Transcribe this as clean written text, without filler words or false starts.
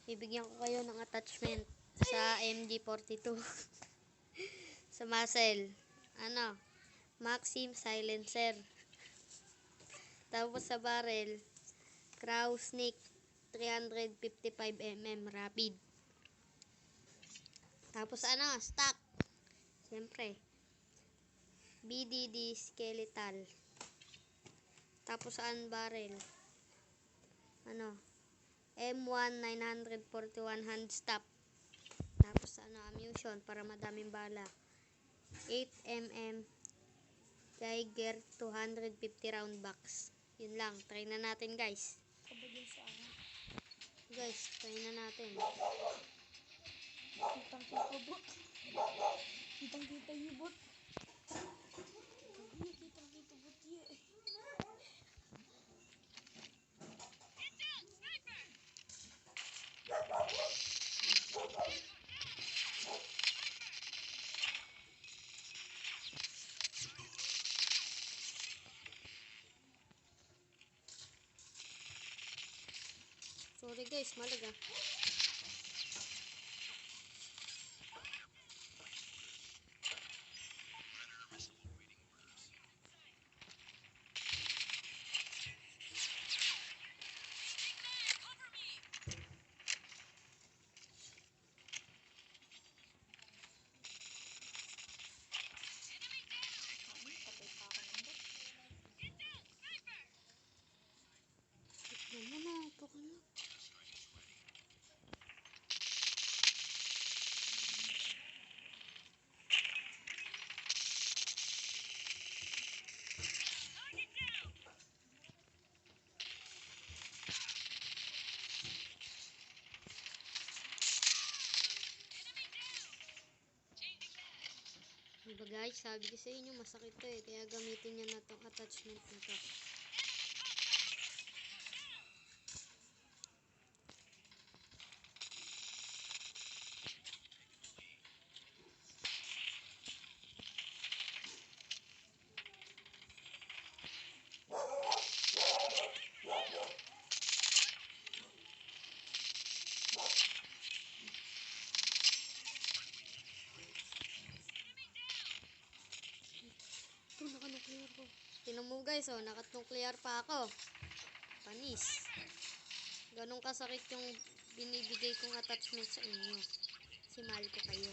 Bibigyan ko kayo ng attachment sa MG42. Sa muzzle. Maxim silencer. Tapos sa barrel, Crow Snake 355mm rapid. Tapos stock. Siyempre, BDD skeletal. Tapos barrel, M1 941 hand stop. Tapos ammunition para madaming bala. 8mm Geiger 250 round box. Yun lang, try na natin guys. Guys, try na natin. Kitang-kita bot. Kitang-kita yung bot. Kitang-kita bot yun. Sorry guys, malaga. Diba guys, sabi ko sa inyo masakit to kaya gamitin nyo na tong attachment na to. Naka-nuclear ko. Tinan mo guys, naka-nuclear pa ako. Panis. Ganun kasakit yung binibigay kong attachment sa inyo. Kasi mahal ko kayo.